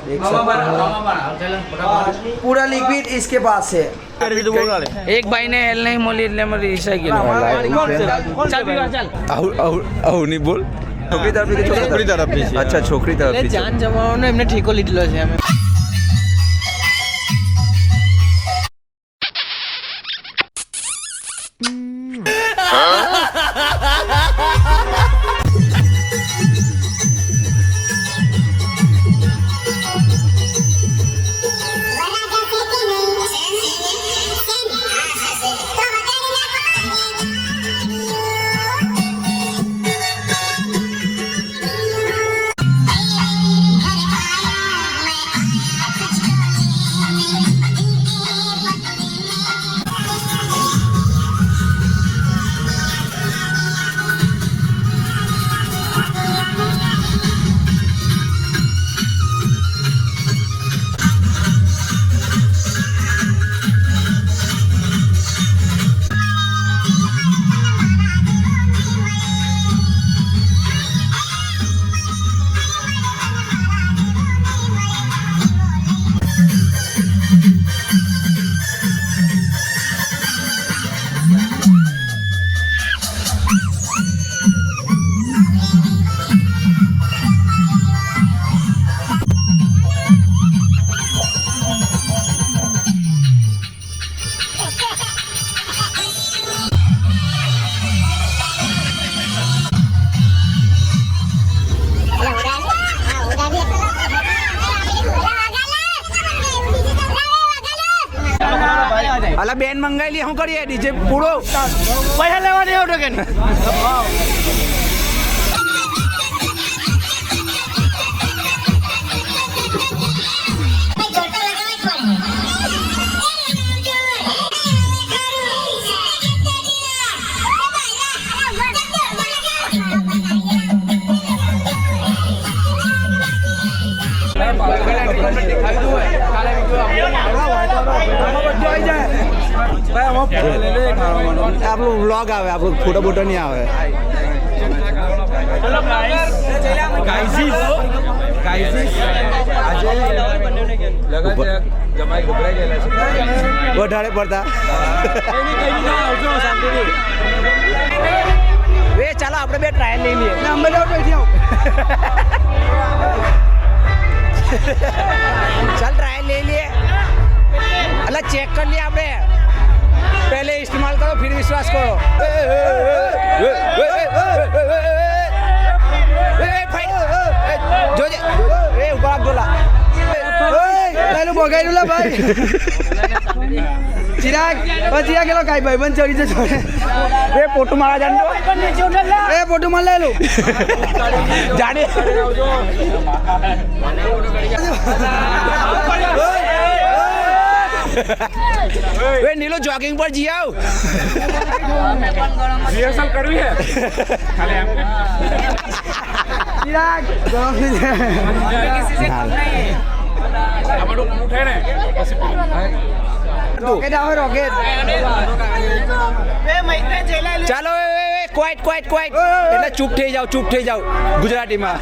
देख सकते हो पूरा लिक्विड इसके पास है। एक भाई ने हेल नहीं मोली એટલે મને રિસાઈકલ ચાલ પીવા ચાલ આવું નહીં બોલ. છોકરી તરફથી કે છોકરી તરફથી છે. અચ્છા છોકરી તરફથી છે. જાન જમાવાનો એમને ઠેકો લીધેલો છે અમે. અલા બેન મંગાઈ લી હું કરીએ ડીજે પૂરો પૈસા લેવા નહીં આવતો કે આપણું વ્લોગ આવે, આપણું ફોટો બોટો નહીં આવે. વધારે પડતા એ ચાલો આપણે બે ટ્રાયલ લઈ લઈએ. ચાલ ટ્રાયલ લઈ લઈએ. એટલે ચેક કરી લઈએ આપણે. पहले इस्तेमाल करो फिर विश्वास करो. जो ए ऊपर बोला પેલું બગાડ્યું લા ભાઈ. ચિરાગ ચિરાગ ગેલો કાઈ ભાઈ બંધ ચડી જશે. એ ફોટો મારા જાણતો એ ફોટો માં લે લો જાડે वे नीलो जॉगिंग पर जी आओ રિહર્સલ કરવી હે ખાલી એમ चिराग किसी से कम नहीं है આપણું ઉઠે ને પછી रॉकेट आओ रॉकेट ચાલો ક્વાઇટ ક્વાઇટ ક્વાઇટ એટલે ચૂપ થઈ જાવ ગુજરાતીમાં.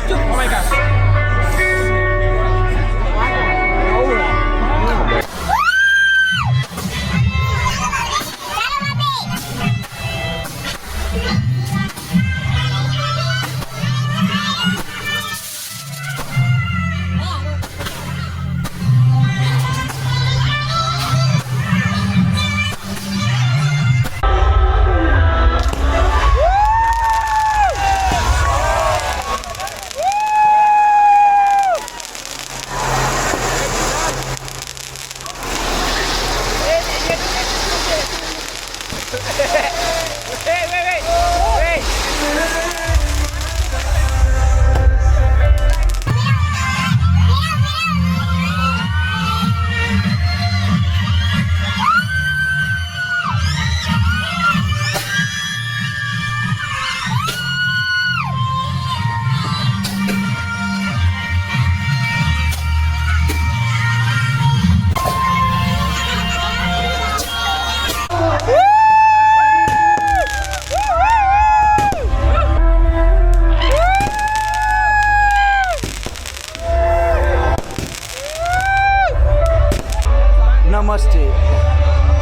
નમસ્તે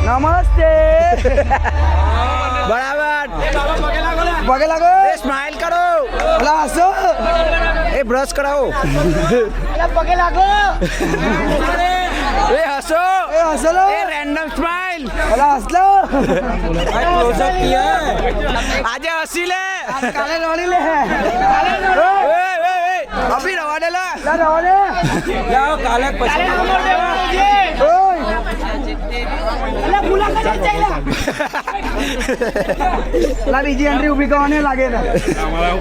નમસ્તે બરાબર પગે લાગો સ્માઈલ કરો અલા હસો એ બ્રશ કરાવો પગે લાગો એ હસો એ રેન્ડમ સ્માઈલ અલા હસલો આજે હસી લે કાલે રોડી લે અભી રવા દે લા રવા દે જાઓ કાલે પછી બીજી એન્ટ્રી ઉભી કરવાની લાગે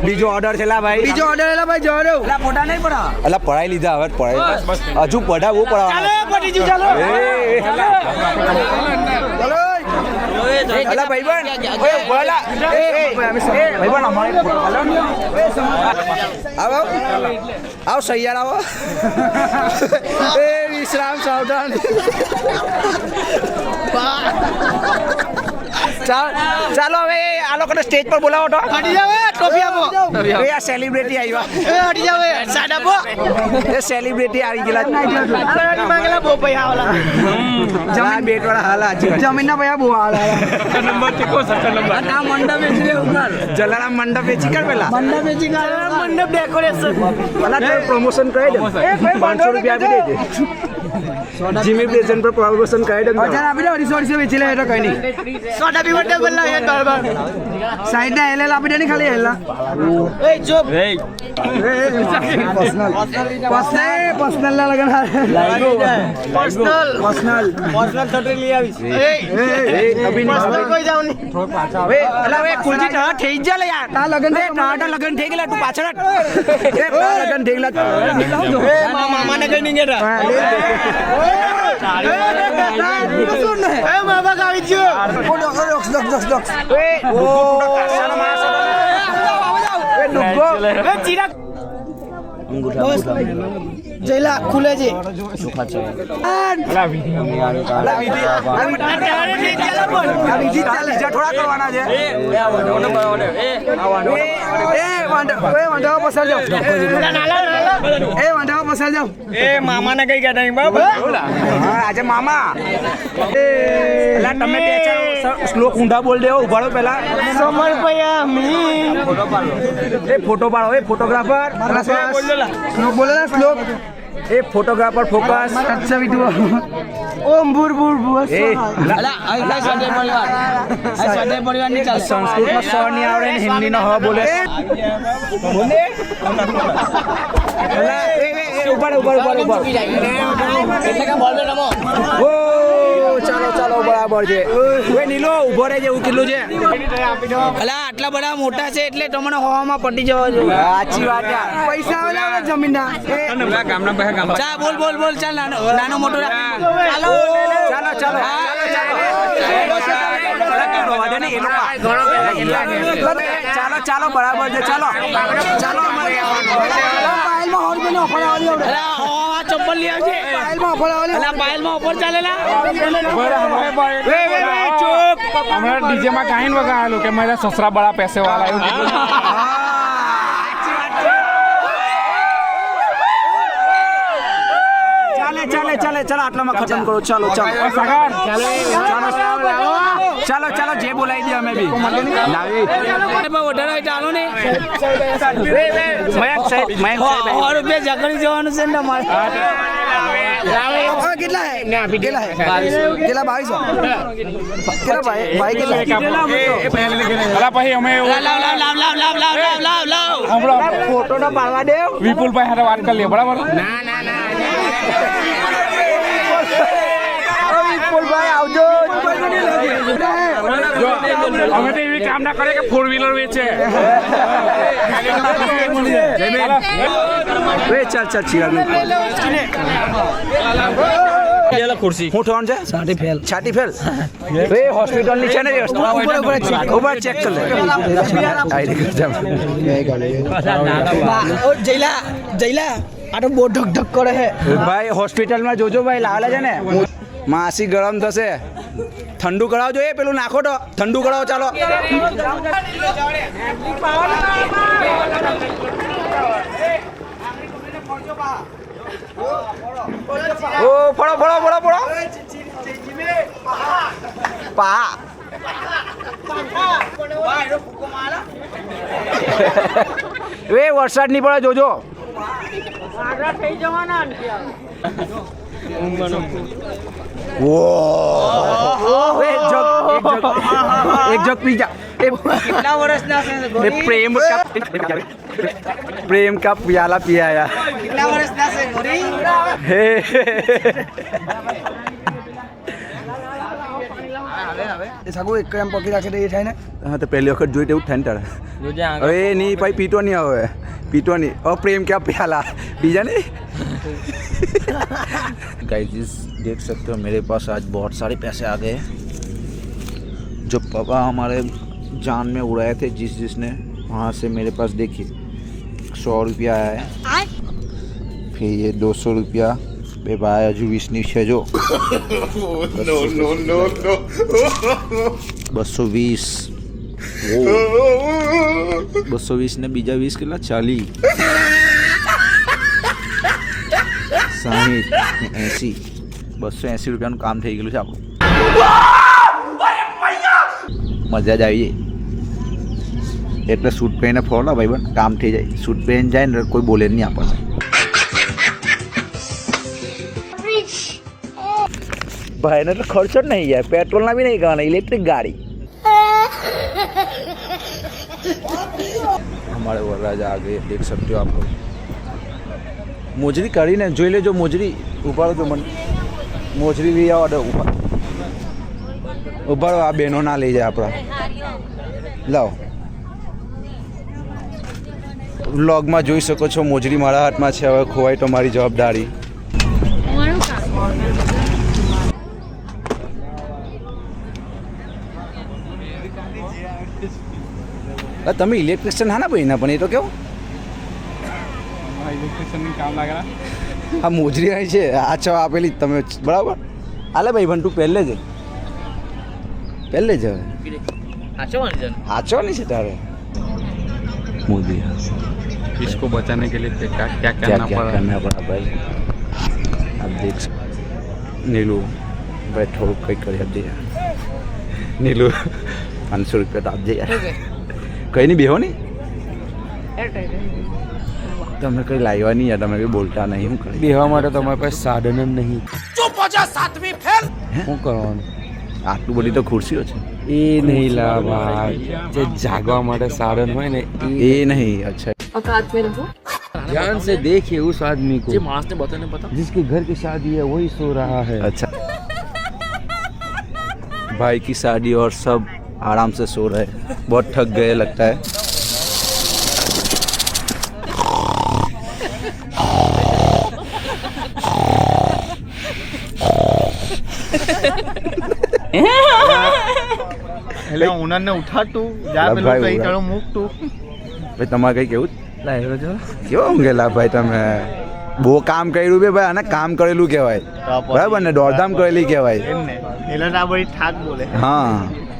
બીજો ઓર્ડર છે લા ભાઈ બીજો ઓર્ડર એલા ભાઈ જોડો એલા ફોટા નહીં પડા એલા પડાઈ લીધા હવે પડાઈ હજુ પડાવવું પડવા ચાલો પડી જુ ચાલો ચાલો અલા ભાઈબંધ ઓય બોલા એ ભાઈબંધ અમારે આવો આવો સૈયાર આવો એ વિશ્રામ સાવધાન ચાલો હવે આ લોકોને સ્ટેજ પર બોલાવો તો હટી જાવ ટોપી આપો એ આ સેલિબ્રિટી આવ્યા એ હટી જાવ સાડા બો એ સેલિબ્રિટી આવી ગયેલા અરે માંગેલા બો પૈસા વાળા જમીન બેટ વાળા હાલા જમીન ના પૈસા બો હાલા નંબર ચેકો સટ્ટા નંબર આ મંડપ વેચી દે ઉપર જલારામ મંડપ વેચી કર પેલા મંડપ વેચી કર મંડપ ડેકોરેશન પેલા તો પ્રમોશન કરી દે 500 રૂપિયા આપી દેજે જીમી પ્રેઝન્ટ પર પ્રમોશન કરી દે અચ્છા આપી દે 250 વેચી લે એટલે કઈ નહીં સોડા પીવા ટેબલ લા એ બરાબર સાઈડ ના એલ આપી દે ને ખાલી એલ એ ચૂપ પર્સનલ ના લગન પર્સનલ થટરી લઈ આવીશ અભી કોઈ જાવ નહીં એ અલા એ કુલજી ઠા થઈ જ લે યાર તા લગન એ ઠા લગન થઈ ગયેલા તું પાછળ એ લગન થઈ ગયેલા એ મામાને કઈ નહીં ગેટા એ મામા આવી ગયો ડોક્સ એ ઓ એ ડુગો એ ચિરાગ જઈલા ખુલે છે થોડા કરવાના છે મામાને કઈ કહેતા આજે મામા તમે શ્લોક ઊંધા બોલ દેવો ઉભાડો પેલા ફોટો પાડો એ ફોટોગ્રાફર શ્લોક બોલે શ્લોક એ ફોટોગ્રાફર ફોકસ અચ્છા વિડિયો ઓમ ભૂર ભૂર ભૂર અલા આ સ્વાધ્યાય પરિવાર ની ચાલે સંસ્કૃતમાં સ ની આવડે ને હિન્દી નો હ બોલે બોલે અલા એ ઉપર એટલે કે બોલ રમો ઓ ચાલો બરાબર છે ઓય નીલો ઉભો રહેજે એવું કેટલું છે અલા આટલા બધા મોટા છે એટલે તમને હવામાં પટી જવા જોઈએ સાચી વાત પૈસા આવેલા જમીનના ગામના પૈસા ગામ ચા બોલ ચાલ નાનો મોટો ચાલો ચાલો બરાબર છે ચાલો ચપ્પલ લઈ આવજે પાયલમાં ઉપર ચાલેલા हमारा डीजे में गायन वगैरह लो कि मेरा ससुरा बड़ा पैसे वाला है ચાલે આટલામાં ખતમ કરો ચાલો જે બોલાવી દે અમે બી ચાલો ને મયંક સાહેબ રૂપિયા જકડી જવાનું છે ને તમારે કેટલા કેટલા 2200 ભાઈ अला भाई हमें લાવ ફોટો ના પાડવા દે विपुल भाई हारे बात कर लिए बराबर વિપુલભાઈ આવજો हमें तो ये काम ना करे कि 4 व्हीलर बेचे ચાલ ચિરાગ ખુરશી હું થવાનું છે છાતી ફેલ એ હોસ્પિટલ ની છે ને ઉપર ચેક કર લે જઈલા આ તો બહુ ઢક કરે હે ભાઈ હોસ્પિટલ માં જોજો ભાઈ લાવેલા છે ને માસી ગરમ થશે ઠંડુ કરાવજો એ પેલું નાખો તો ઠંડુ કરાવો ચાલો ઓ ફળો પા એ વરસાદ નહીં પડે જોજો એક જગ પી જા કેટલા વર્ષના છે પ્રેમ કા પ્યાલા પિયાયા કેટલા વર્ષના છે ગોરી એ સાગુ એક એમ પકડી રાખે તો એ થાય ને હા તો પહેલી વખત જોઈ તેવું થાય ને તારે હવે નહીં ભાઈ પીતો નહીં હવે पीतो नहीं और प्रेम क्या प्याला पीजा नहीं गाइस देख सकते हो मेरे पास आज बहुत सारे पैसे आ गए जो पापा हमारे जान में उड़ाए थे जिसने वहाँ से मेरे पास देखिए 100 रुपया आया है फिर ये 200 रुपया बे भाई हजू 20 ની છે જો नो 220 220 ને બીજા 20 કેટલા 40 60 ને 80 280 રૂપિયાનું કામ થઈ ગયું છે આપણું મજા જ આવી એટલે સૂટ પહેરીને ફોલા ભાઈ બન કામ થઈ જાય સૂટ પહેરીને જાય ને કોઈ બોલે નહીં આપણને ભાઈને તો ખર્ચો જ નહીં યાર પેટ્રોલના બી નહીં કરવાના ઇલેક્ટ્રિક ગાડી हमारे वरराज आ गए देख सकते हो आप लोग मोजरी करी ने जो ले जो मोजरी ऊपर जो मन मोजरी भी आओ ऊपर ऊपर आ बहनों ना ले जाए अपना लाओ व्लॉग में જોઈ શકો છો મોજરી મારા હાથમાં છે હવે ખોવાય તો મારી જવાબદારી તમે ઇલેક્ટ્રિશિયન હા ના ભાઈ ના પણ એ તો કેવું ઇલેક્ટ્રિશિયનનું કામ લાગેલા આ મોજરી આવી છે આ છ આપેલી તમે બરાબર હાલે ભાઈ પણ તું પહેલે જ હવે હાચવાની છે તારે મોદી इसको बचाने के लिए क्या करना पड़ा भाई आप देख नीलू भाई थोड़ा कई कर दे नीलू 500 रुपया तो आप दे यार कहीं नहीं बेहो नहीं તમે કઈ લાવ્યા નહીં યાર તમે કઈ બોલતા નહીં હું કરી બેહવા માટે તમારી પાસે સાધન જ નહીં ચૂપ હો જા સાતમી ફેલ શું કરવાનું આટલું બધી તો ખુરશીઓ છે એ નહીં લાવા જે જાગવા માટે સાધન હોય ને એ નહીં અચ્છા औकात में रहो ध्यान से देखिए उस आदमी को जिसके घर की शादी है वही सो रहा है अच्छा भाई की शादी और सब आराम से सो रहे बहुत थक गए लगता है એટલે ઉનાને ઉઠાડતું જા પેલો કઈ કરો મૂકતું ભાઈ તમારે કઈ કેવું કેવો ઊંઘેલા ભાઈ તમે બહુ કામ કર્યું બે ભાઈ અને કામ કરેલું કહેવાય બરાબર ને દોડધામ કરેલી કહેવાય એમને એટલે આ બધી ઠાક બોલે હા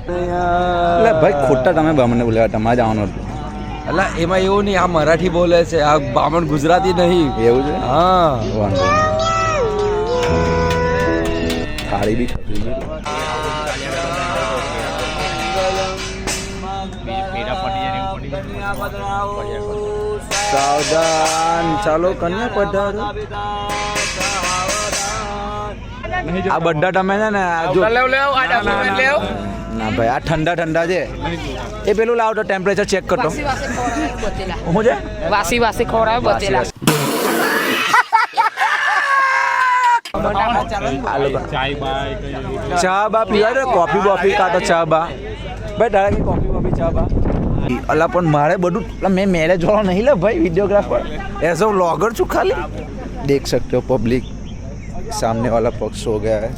એટલે ભાઈ ખોટા તમે બામને બોલ્યા તમારે જવાનું હતું એટલે એમાં એવું નહીં આ મરાઠી બોલે છે આ બામણ ગુજરાતી નહીં એવું છે હા વાંધો થાળી બી ખપી ગઈ સાવધાન ચાલો કન્યા પધારો આ બધા તમે છે ને ના ભાઈ આ ઠંડા ઠંડા છે એ પેલું લાવો તો ટેમ્પરેચર ચેક કરતો હું છે वासी वासी खोरा बचेला ચા બા પીવા દે કોફી બોફી કાં તો ચા બા ભાઈ તારે કે કોફી બોફી ચા બા અલા પણ મારે બધું મેં મેરેજ વાળો નહીં લે ભાઈ वीडियोग्राफर एज अ व्लॉगर છું ખાલી देख सकते हो पब्लिक सामने वाला पक्ष हो गया है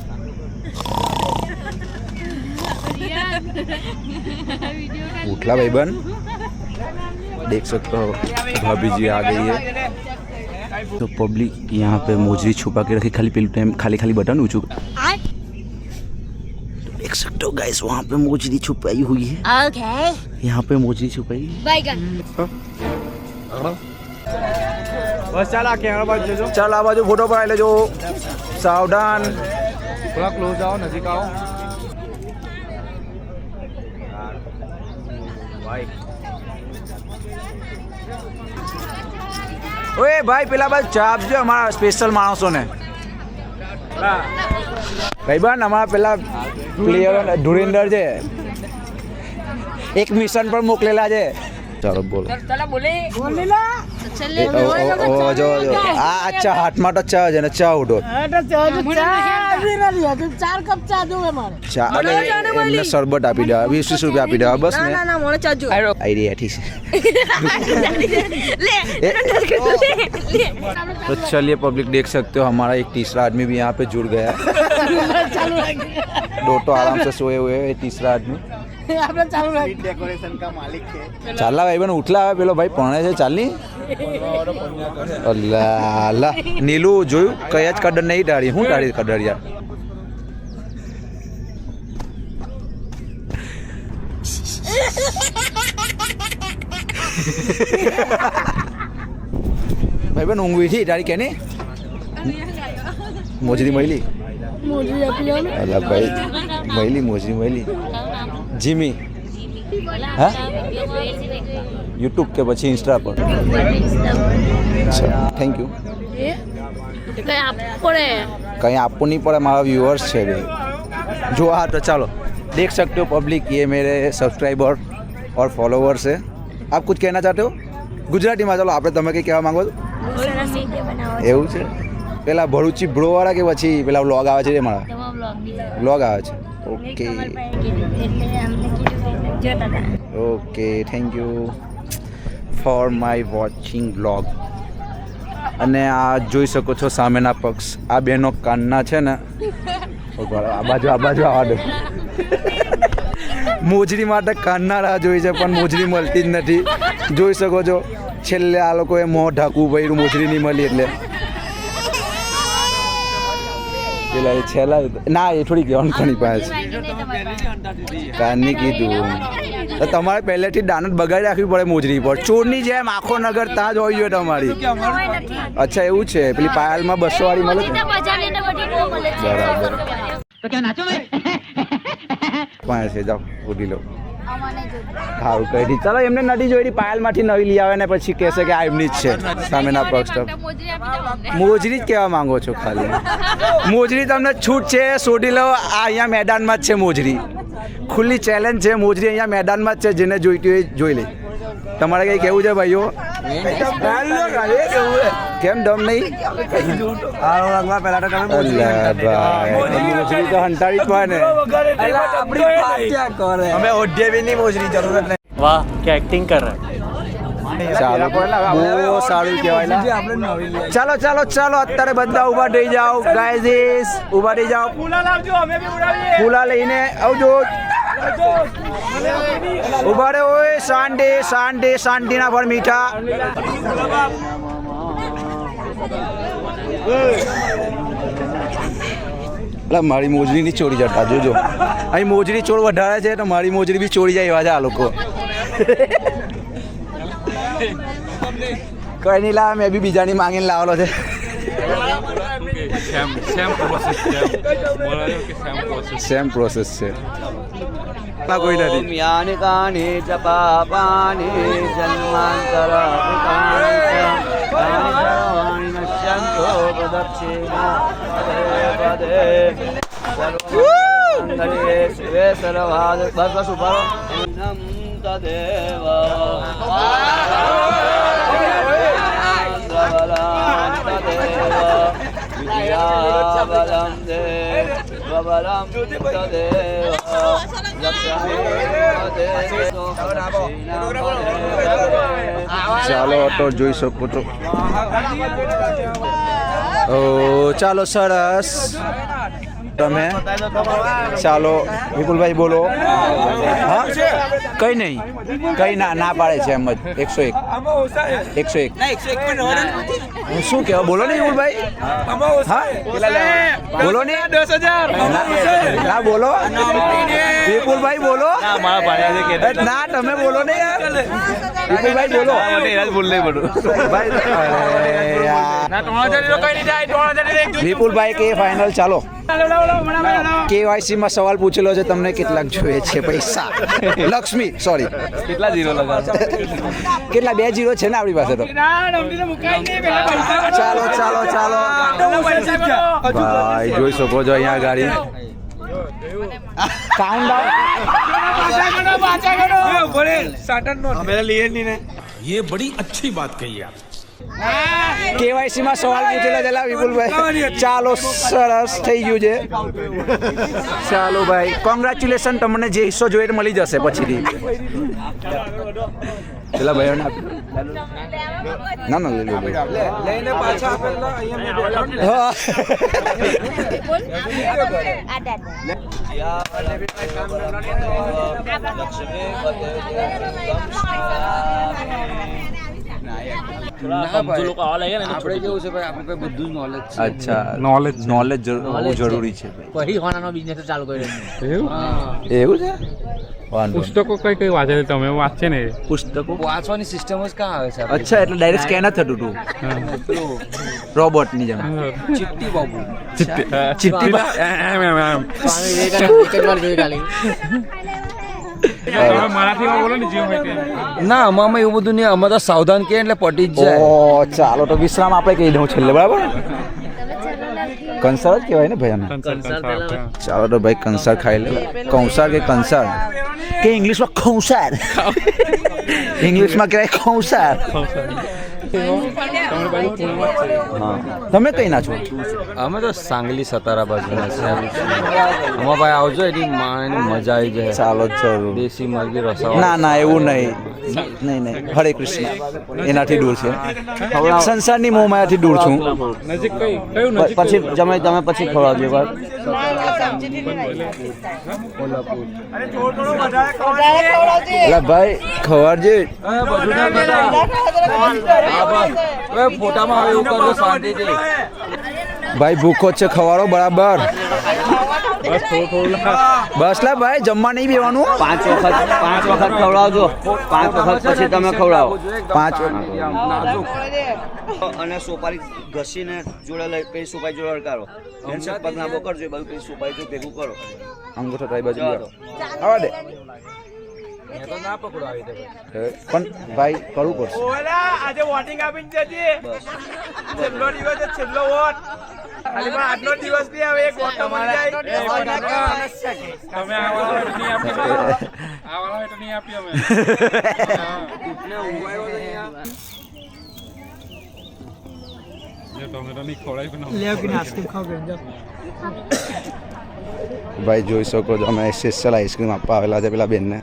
उठला भाई बन देख सकते हो भाभी जी आ गई है तो पब्लिक यहाँ पे मोजरी छुपा के रखी खाली टाइम खाली खाली बटन ऊँचू देख सकते हो गाइस वहाँ पे मोजरी छुपाई हुई है ओके यहाँ पे मोजरी छुपाई बैगन બસ ચાલ આ કેમેરા બાજુ જોજો ચાલ આ બાજુ ફોટો પડાવી લેજો સાવધાન થોડા ક્લોઝ આવો નજીક આવો ઓએ ભાઈ પેલા બાદ ચા આપજો અમારા સ્પેશિયલ માણસોને. ભાઈબંધ અમારા પેલા પ્લેયર ધુરેન્દર છે, એક મિશન પર મોકલેલા છે. ચાલો બોલો. જો આ અચ્છા હાથમાં તો ચા છે ને ચા ઉઠો ચા અરે એમને શરબત આપી દેવા 20 રૂપિયા આપી દેવા બસ ને આઈડિયા ઠીક है. तो चलिए पब्लिक देख सकते हो हमारा एक तीसरा आदमी भी यहाँ पे जुड़ गया है. दो तो आराम से सोए हुए हैं, तीसरा आदमी डेकोरेशन का मालिक है. ચાલા ભાઈ બન ઉઠલા આવે પેલો ભાઈ ભણે છે ચાલની. અલ્લા અલ્લા નીલું જોયું કઈ જ કદર નહીં ડાળી હું ડાળી કદર યાર. ભાઈ બન ઊંઘવી હતી તારી કે નહીં મોજરી મળી અલ્લા ભાઈ મળી મોજરી મળી જીમી હા યુટ્યુબ કે પછી ઇન્સ્ટા પર. Thank you. कहीं आपको नहीं पड़ा हमारा व्यूअर्स है भाई जो हाँ तो चलो देख सकते हो पब्लिक ये मेरे सब्सक्राइबर और फॉलोवर्स है. आप कुछ कहना चाहते हो गुजराती में? चलो આપણે તમે કંઈ કહેવા માંગો છો? એવું છે પેલા ભરૂચી બ્રોવાળા કે પછી પેલા વ્લોગ આવે છે એ મારા વ્લોગ આવે છે. Okay okay thank you for my watching vlog. અને આ જોઈ શકો છો સામેના પક્ષ આ બેનો કાનના છે ને આ બાજુ આવવા દો. મોજરી માટે કાનના રાહ જોઈ છે પણ મોજરી મળતી જ નથી. જોઈ શકો છો છેલ્લે આ લોકોએ મોં ઢાંકવું પડ્યું મોજરી નહીં મળી એટલે. પેલા એ છેલ્લા ના એ થોડી કહેવાનું કોની પાસે કાનની કીધું તો તમારે પહેલેથી દાનત બગાડી રાખવી પડે મોજરી પર. ચોરની જેમ આખો નગર ત્યાં જ હોવી જોઈએ તમારી. અચ્છા એવું છે પેલી પાયલમાં 200 વાળી મળે છે બરાબર. પાંચ છે જાઓ ઉડી લો સારું કહી દી. ચાલો એમને નથી જોઈ પાયલમાંથી નવી લઈ આવે ને પછી કહેશે કે આ એમની જ છે સામેના પક્ષ. મોજરી જ કહેવા માંગો છો ખાલી? મોજરી તમને છૂટ છે શોધી લો. આ અહીંયા મેદાનમાં જ છે મોજરી. ખુલ્લી ચેલેન્જ છે મોજરી અહીંયા મેદાનમાં જ છે. જેને જોઈતી હોય જોઈ લે. તમારે કંઈ કહેવું છે ભાઈઓ? કેમ દમ નહીં? મોજરી તો હંતાડી જ પડે ને. અમે ઓઢે બી નહીં મોજરી જરૂરત નહીં. वाह क्या एक्टिंग कर रहा है. ચાલો બહુ સારું કહેવાય. ચાલો ચાલો ચાલો અત્યારે બધા ઊભા થઈ જાઓ ગાઈઝ ઊભા થઈ જાઓ. ફૂલા લઈને આવજો. ઊભા રહે ઓય શાંતિ શાંતિ શાંતિના ફળ મીઠા. એટલે મારી મોજરી ની ચોરી જતા જોજો. અહીં મોજરી ચોર વધારે છે તો મારી મોજરી બી ચોરી જાય એવા છે આ લોકો. કઈ નહીં લાવે મેં બી બીજાની માંગીને લાવેલો છે. સેમ પ્રોસેસ છે. કોઈ નથી. यानि कानि च पापानि जन्मान्तर नश्यन्तो प्रदक्षिणा पदे सर्वमङ्गले शिवे सर्वाद बस बस ऊपर तदेव विद्याबलं देवबलं तदेव ચાલો ઓટો જોઈ શકો છો. ઓ ચાલો સરસ. તમે ચાલો વિપુલભાઈ બોલો. હા કઈ નહીં કઈ ના પાડે છે એમ જ 101 હું શું કહેવા બોલો ને વિપુલભાઈ. હા બોલો ને 10,000 ના બોલો વિપુલભાઈ બોલો. ના તમે બોલો ને યાર વિપુલભાઈ બોલો. વિપુલભાઈ કે ફાઇનલ ચાલો KYC માં સવાલ પૂછેલો છે તમને કેટલાક જોઈએ છે પૈસા લક્ષ્મી સોરી कितना जीरो लगा કેટલા 2 0 છે ને આપણી પાસે તો ચાલો ચાલો ચાલો ભાઈ જોઈ શકો છો અહીંયા ગાડી ये बड़ी अच्छी बात कही आप કેવાયસી માં સવાલ પૂછેલા પેલા વિપુલભાઈ ચાલો સરસ થઈ ગયું છે ચાલો ભાઈ કોંગ્રેચ્યુલેશન તમને જે હિસ્સો જોઈએ મળી જશે પછીથી પેલા ભાઈઓને ના ના લઈ લો લઈને પાછા આપણે કેવું છે ભાઈ આપણે પાસે બધું જ નોલેજ છે અચ્છા નોલેજ જરૂરી છે પછી હોનાનો બિઝનેસ ચાલુ કર્યો એવું છે વાંધો પુસ્તકો કઈ કઈ વાંચે છે તમે વાંચે ને પુસ્તકો વાંચવાની સિસ્ટમ જ ક્યાં આવે છે આપણે? અચ્છા એટલે ડાયરેક્ટ સ્કેન જ થતું હતું રોબોટ ની જેમ ચિટ્ટી બાબુ ચિઠ્ઠી સ્વામી વિવેકાનંદ એક જ વાર જોઈ ખાલી મરાઠીમાં બોલો ને જે હોય તે ના અમામાં એવું બધું નહીં અમે તો સાવધાન કે એટલે પટી જ જાય ઓ ચાલો તો વિશ્રામ આપણે કહી દઉં છેલ્લે બરાબર કંસાર જ કહેવાય ને ભાઈ અમે ચાલો તો ભાઈ કંસાર ખાઈ લે કંસાર કે કંસાર કે ઇંગ્લિશમાં ખૌસાર ઇંગ્લિશમાં કહેવાય ખૌસાર હા તમે કઈ ના છો અમે તો સાંગલી સતારા બાજુના છે અમારા ભાઈ આવજો એની માની મજા આવી જાય ચાલો જરૂર દેશી મરઘી રસાવાળા ના ના એવું નહીં નહીં હરે કૃષ્ણ એનાથી દૂર છે સંસારની મોહમાયાથી દૂર છું નજીક કઈ કયું નજીક પછી તમે પછી ખવડાવજો એક વાર એટલે ભાઈ ખવડાવજે ફોટામાં આવે એવું કરજો શાંતિથી ભાઈ ભૂખો જ છે ખવાડો બરાબર બસ લા ભાઈ જમવા નહીં બેવાનું 5 વખત ખવડાવજો 5 વખત પછી તમે ખવડાવો 5 અને સોપારી ઘસીને જોડે લઈ પછી સોપારી જોડે અડકારો પગ નાબો કરજો બધું પછી સોપારી જો ભેગું કરો અંગૂઠો ટ્રાઈ બાજુ આવા દે પણ ભાઈ કરવું પડશે આજે વોટિંગ આપીને જજે છેલ્લો દિવસ છે છેલ્લો વોટ ખાલી પણ આટલો દિવસ નહીં આવે એક વોટ મળી જાય તમે આવાળા હેઠ નહીં આપી આવાળા હેઠ નહીં આપી અમે તમે તો નહીં ખવડાવી પણ ભાઈ જોઈ શકો છો અમે સ્પેશિયલ આઈસ્ક્રીમ આપવા આવેલા છે પેલા બેનને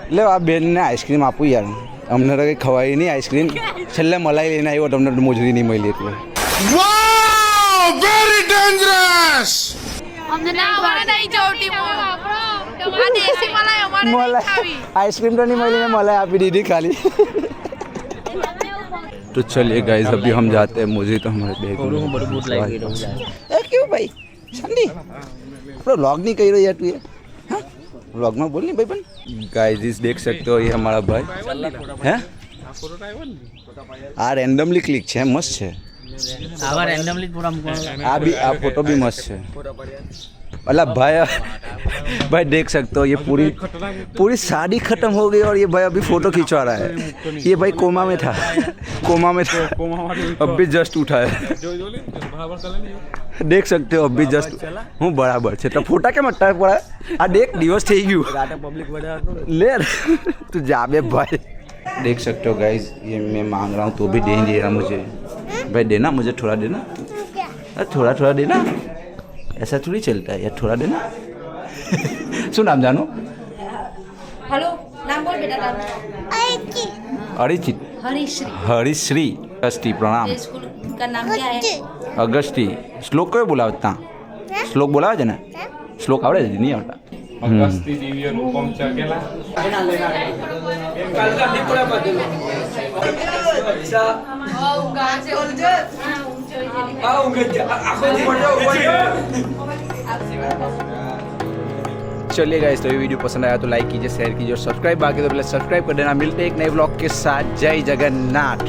એટલે આ બેનને આઈસ્ક્રીમ આપું યાર અમને તો કંઈ ખવાય નહીં આઈસ્ક્રીમ છેલ્લે મલાઈ લઈને આવ્યો તમને મોજરી નહીં મળી એટલે आइसक्रीम तो नहीं मिली मलाई आप ही दीदी खाली तो चलिए गाइस अभी हम जाते हैं मुझे तो हमारे बैग क्यों भाई संडी व्लॉग नहीं कही रही यार तू ये व्लॉग में बोल नहीं भाई बन गाइस इस देख सकते हो ये हमारा भाई है आ रैंडमली क्लिक है मस्त है આવા રેન્ડમલી પૂરા મૂકવાનો आ भी आ फोटो भी मस्त है मतलब भाई देख सकते हो ये पूरी शादी खत्म हो गई और ये भाई अभी फोटो खिंचवा रहा है ये भाई कोमा में था अब भी जस्ट उठा है देख सकते हो अब भी जस्ट हूँ बराबर है तो फोटा क्या मट्टा पड़ा आ देख दिवस थी गयु ले तू जाबे भाई देख सकते हो गाइस ये मैं मांग रहा हूँ तो भी दे नहीं दे रहा मुझे भाई देना मुझे थोड़ा देना थोड़ा थोड़ा देना ऐसा थोड़ी चलता है यार थोड़ा देना શું નામ જાનો हेलो नाम बोल बेटा नाम अरिचित हरीश्री हरिश्री अगस्ती प्रणाम स्कूल का नाम क्या है अगस्ती श्लोक कयो बोलावता श्लोक बोलावे છે ને શ્લોક આવડે છે નહીં આવડતા અગસ્તી દિવ્ય રૂપમ ચકેલા चलिए गाइस तो ये वीडियो पसंद आया तो लाइक कीजिए शेयर कीजिए और सब्सक्राइब बाकी तो पहले सब्सक्राइब कर देना मिलते हैं एक नए ब्लॉग के साथ जय जगन्नाथ।